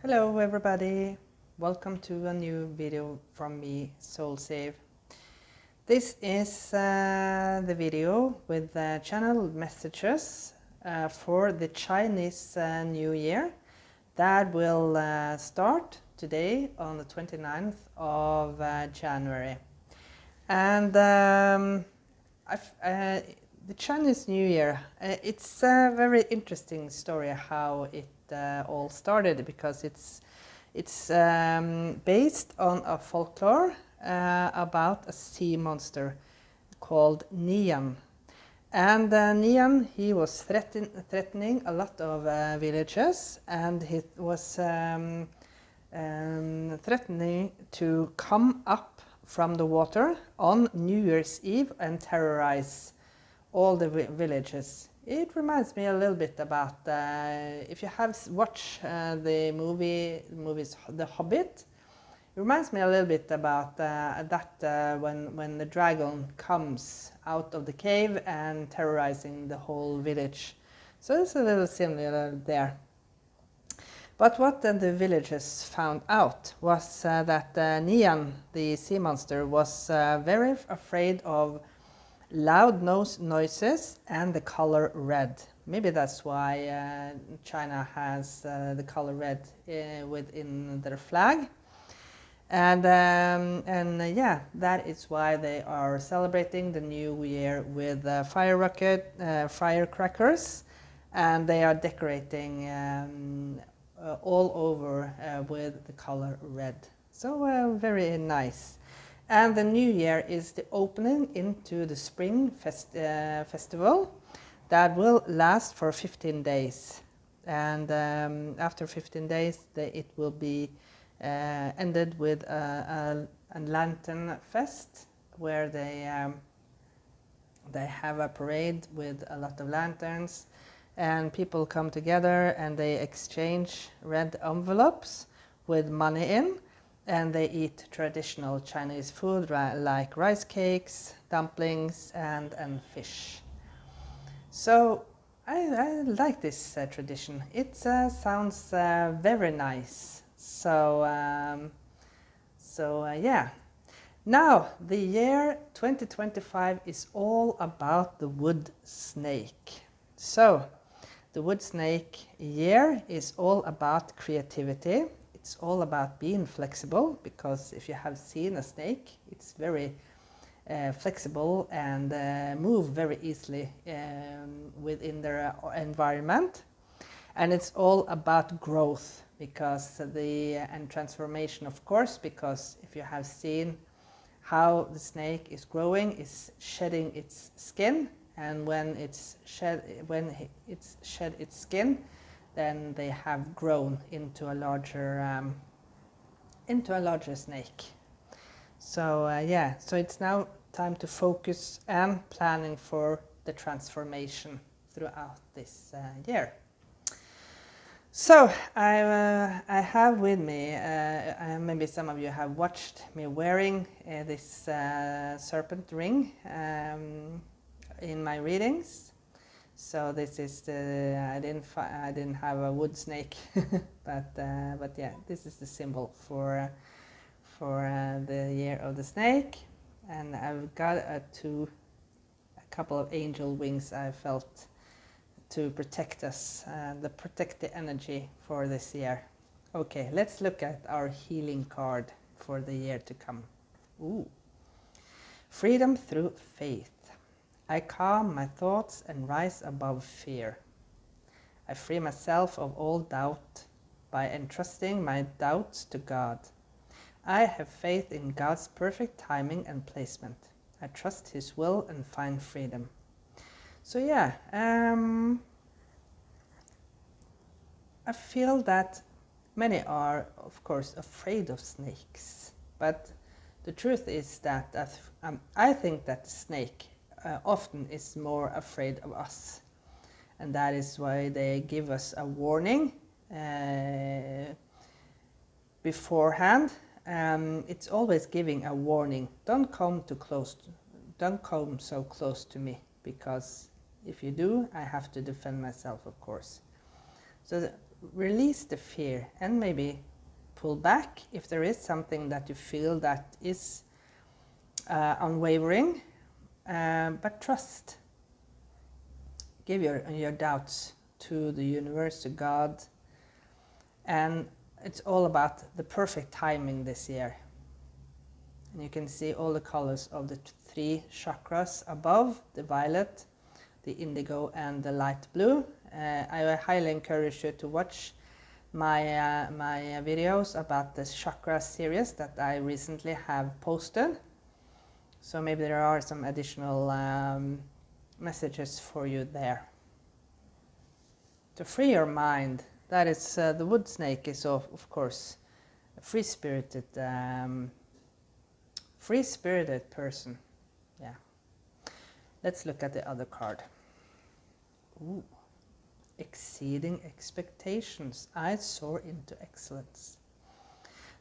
Hello everybody, welcome to a new video from me, SoulSave. This is the video with the channel messages for the Chinese New Year that will start today on the 29th of January. And the Chinese New Year, it's a very interesting story how it all started, because it's based on a folklore about a sea monster called Nian. And Nian, he was threatening a lot of villages, and he was threatening to come up from the water on New Year's Eve and terrorize all the villages. It reminds me a little bit about if you have watched the movies The Hobbit. It reminds me a little bit about when the dragon comes out of the cave and terrorizing the whole village. So it's a little similar there. But what then the villagers found out was that Nian, the sea monster, was very afraid of loud noises and the color red. Maybe that's why China has the color red within their flag. And yeah, that is why they are celebrating the new year with firecrackers, and they are decorating all over with the color red. So very nice. And the new year is the opening into the spring festival that will last for 15 days. And after 15 days, it will be ended with a lantern fest, where they have a parade with a lot of lanterns, and people come together and they exchange red envelopes with money in. And they eat traditional Chinese food like rice cakes, dumplings, and fish. So I like this tradition. It sounds very nice. So yeah. Now the year 2025 is all about the wood snake. So the wood snake year is all about creativity. It's all about being flexible, because if you have seen a snake, it's very flexible and move very easily within their environment. And it's all about growth, because and transformation, of course, because if you have seen how the snake is growing, is shedding its skin, and when it's shed its skin, then they have grown into a larger snake. So yeah, so it's now time to focus and planning for the transformation throughout this year. So I have with me, maybe some of you have watched me wearing this serpent ring in my readings. So this is the I didn't have a wood snake, but yeah, this is the symbol for the year of the snake, and I've got a couple of angel wings I felt to protect us, protect the energy for this year. Okay, let's look at our healing card for the year to come. Ooh, freedom through faith. I calm my thoughts and rise above fear. I free myself of all doubt by entrusting my doubts to God. I have faith in God's perfect timing and placement. I trust His will and find freedom. So yeah, I feel that many are, of course, afraid of snakes. But the truth is that I think that the snake often is more afraid of us, and that is why they give us a warning beforehand. It's always giving a warning. Don't come so close to me, because if you do, I have to defend myself, of course. So release the fear and maybe pull back if there is something that you feel that is unwavering, but trust. Give your doubts to the universe, to God, and it's all about the perfect timing this year. And you can see all the colors of the 3 chakras above, the violet, the indigo and the light blue. I highly encourage you to watch my videos about this chakra series that I recently have posted. So maybe there are some additional messages for you there. To free your mind, that is the wood snake is of course a free-spirited person. Yeah. Let's look at the other card. Ooh. Exceeding expectations, I soar into excellence.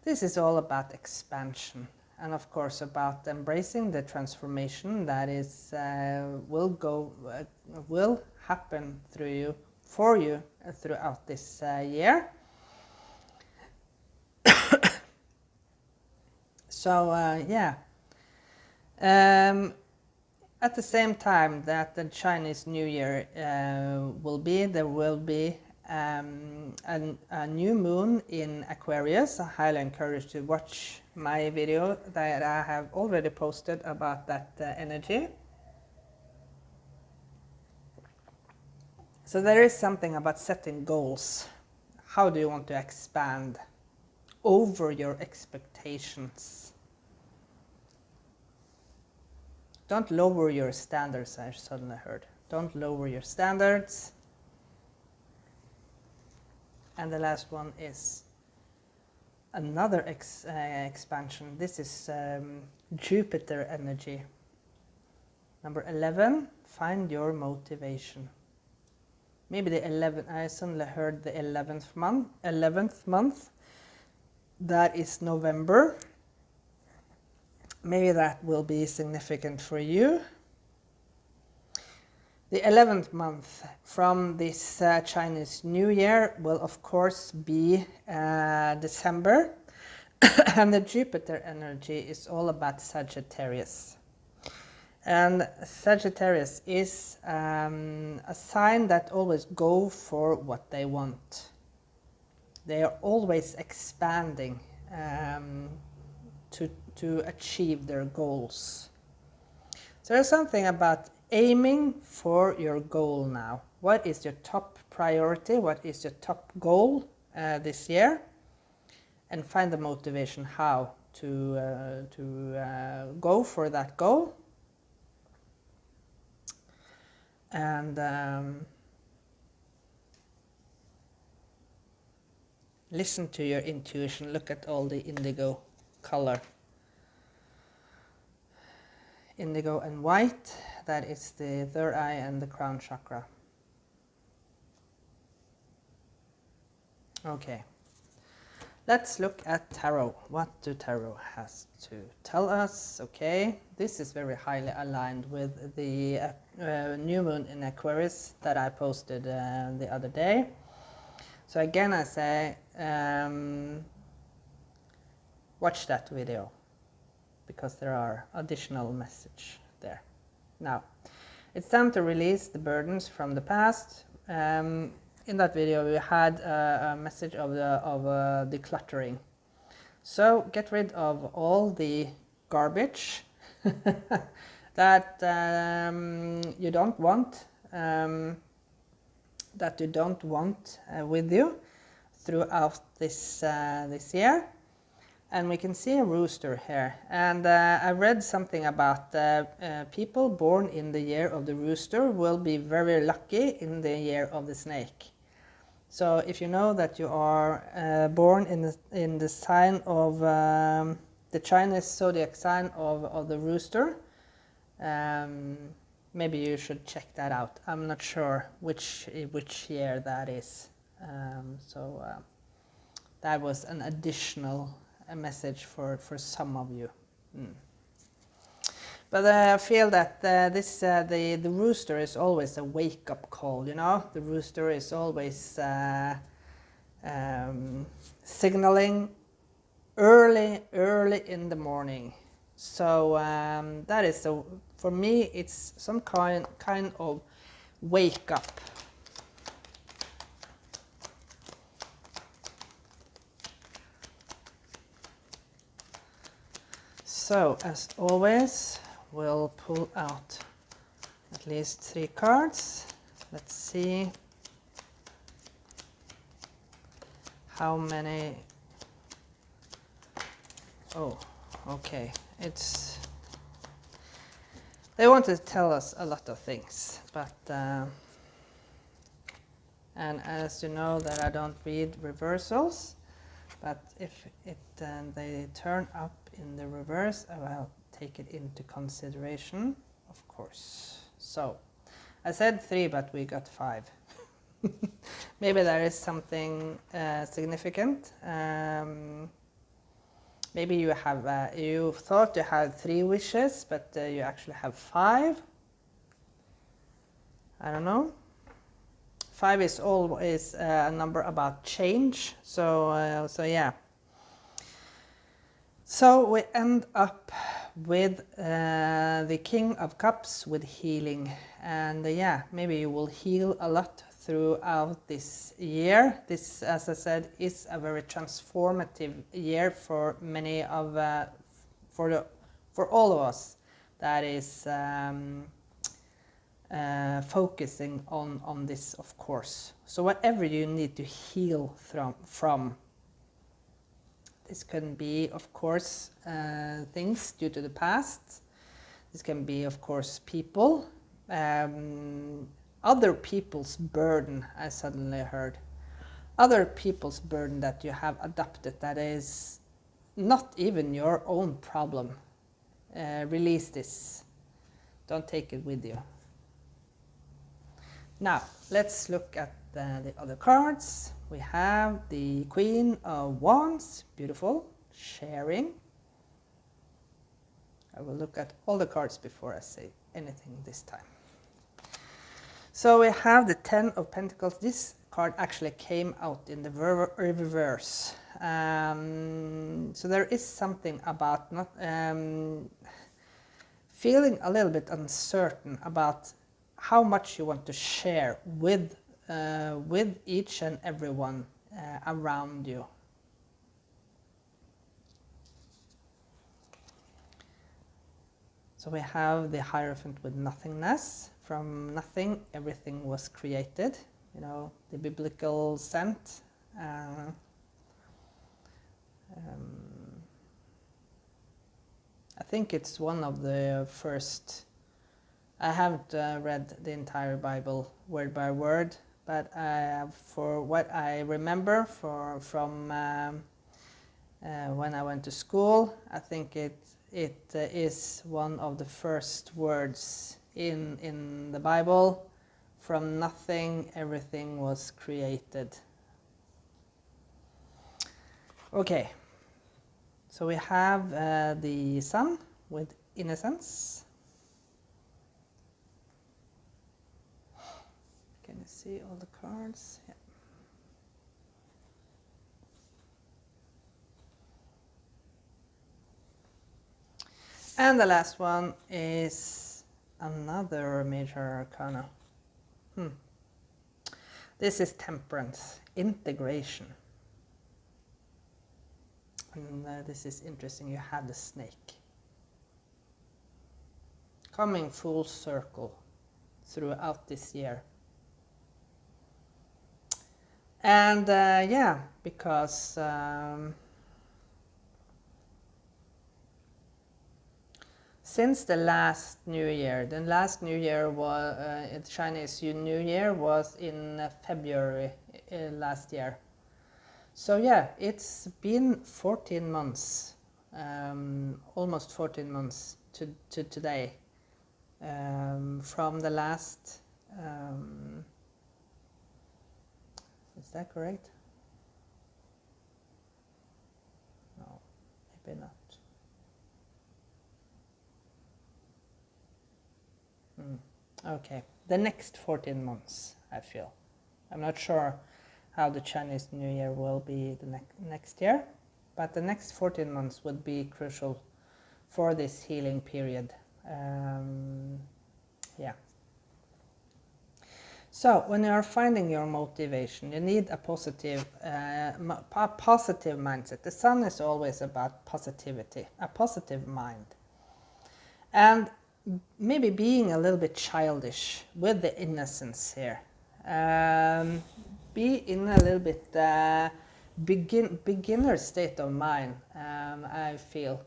This is all about expansion, and of course about embracing the transformation that is will happen through you, for you throughout this year. So yeah. At the same time that the Chinese New Year there will be a new moon in Aquarius. I highly encourage you to watch my video that I have already posted about that energy. So there is something about setting goals. How do you want to expand over your expectations? Don't lower your standards, I suddenly heard. Don't lower your standards. And the last one is another expansion. This is Jupiter energy. Number 11, find your motivation. Maybe the 11th, I suddenly heard the 11th month. That is November. Maybe that will be significant for you. The 11th month from this Chinese New Year will of course be December. And the Jupiter energy is all about Sagittarius. And Sagittarius is a sign that always go for what they want. They are always expanding to achieve their goals. So there's something about aiming for your goal now. What is your top priority? What is your top goal this year? And find the motivation how to go for that goal. And listen to your intuition. Look at all the indigo color. Indigo and white, that is the third eye and the crown chakra. Okay, let's look at tarot. What do tarot has to tell us? Okay, this is very highly aligned with the new moon in Aquarius that I posted the other day. So again I say, watch that video, because there are additional message there. Now, it's time to release the burdens from the past. In that video, we had a message of decluttering. So get rid of all the garbage that you don't want, with you throughout this year. And we can see a rooster here. And I read something about people born in the year of the rooster will be very lucky in the year of the snake. So if you know that you are born in the sign of the Chinese zodiac sign of the rooster, maybe you should check that out. I'm not sure which year that is. That was an additional message for some of you. But I feel that the rooster is always a wake-up call, you know. The rooster is always signaling early in the morning. So that is for me, it's some kind of wake up. So as always, we'll pull out at least 3 cards. Let's see how many. Oh, okay. They want to tell us a lot of things, but and as you know that I don't read reversals, but if they turn up in the reverse, I will take it into consideration, of course. So I said 3, but we got 5. Maybe there is something significant. Maybe you have you thought you had 3 wishes, but you actually have 5. I don't know. 5 is always a number about change. So yeah. So we end up with the King of Cups with healing, and yeah, maybe you will heal a lot throughout this year. This, as I said, is a very transformative year for many of for all of us. That is focusing on this, of course. So whatever you need to heal from. This can be, of course, things due to the past. This can be, of course, people. Other people's burden, I suddenly heard. Other people's burden that you have adopted that is not even your own problem. Release this. Don't take it with you. Now, let's look at the other cards. We have the Queen of Wands, beautiful, sharing. I will look at all the cards before I say anything this time. So we have the Ten of Pentacles. This card actually came out in the reverse. So there is something about not feeling a little bit uncertain about how much you want to share with each and everyone around you. So we have the Hierophant with nothingness. From nothing, everything was created. You know, the biblical scent. I think it's one of the first. I haven't read the entire Bible word by word, but for what I remember from when I went to school, I think it is one of the first words in the Bible. From nothing, everything was created. Okay, so we have the Sun with innocence. Can you see all the cards? Yeah. And the last one is another major arcana. This is Temperance, integration. And this is interesting. You have the snake coming full circle throughout this year. And yeah, because since the last New Year was Chinese New Year was in February last year. So yeah, it's been 14 months, almost 14 months to today, from the last. Is that correct? No, maybe not. Okay, the next 14 months, I feel. I'm not sure how the Chinese New Year will be the next year, but the next 14 months would be crucial for this healing period. Yeah. So when you are finding your motivation, you need a positive mindset. The sun is always about positivity, a positive mind. And maybe being a little bit childish with the innocence here. Be in a little bit beginner state of mind, I feel.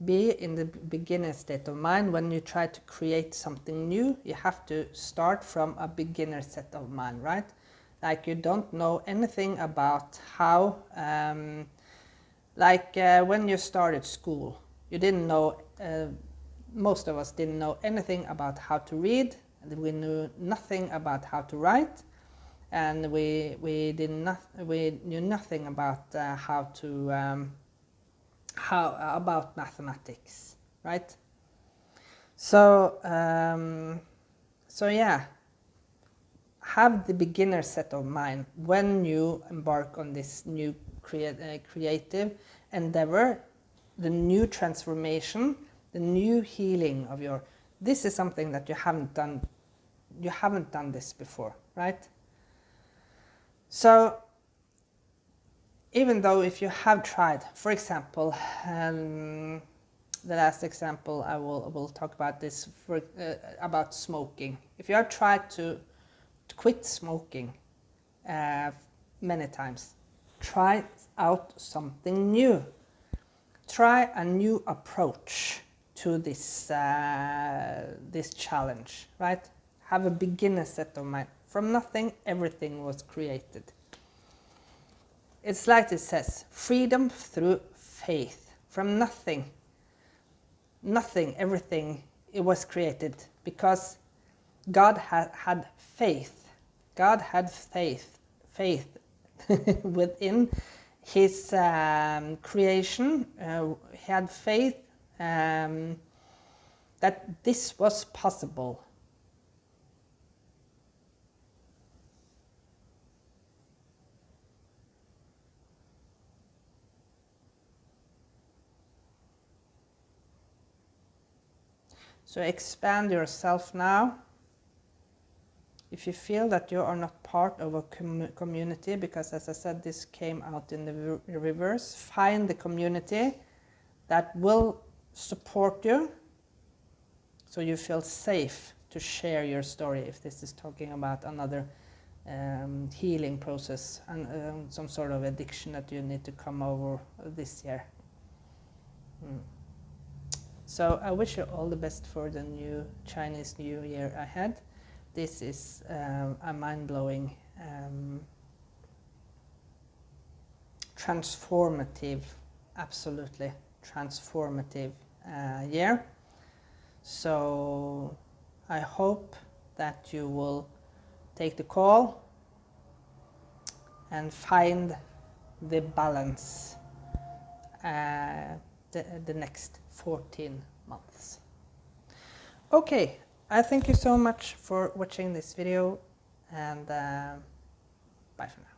Be in the beginner state of mind. When you try to create something new, you have to start from a beginner set of mind, right? Like you don't know anything about how, when you started school, you didn't know, most of us didn't know anything about how to read, and we knew nothing about how to write, and we knew nothing about about mathematics, right? So yeah, have the beginner set of mind when you embark on this new creative endeavor, the new transformation, the new healing of your. This is something that you haven't done. You haven't done this before, right? So even though if you have tried, for example, the last example I will talk about this about smoking. If you have tried to quit smoking many times, try out something new. Try a new approach to this this challenge, right? Have a beginner set of mind. From nothing, everything was created. It's like it says, freedom through faith. From nothing, everything, it was created because God had faith. God had faith within his creation. He had faith that this was possible. So expand yourself now. If you feel that you are not part of a community, because as I said, this came out in the reverse, find the community that will support you so you feel safe to share your story. If this is talking about another healing process and some sort of addiction that you need to come over this year. So I wish you all the best for the new Chinese New Year ahead. This is a mind-blowing, transformative, absolutely transformative year. So I hope that you will take the call and find the balance the next 14 months. Okay, I thank you so much for watching this video, and bye for now.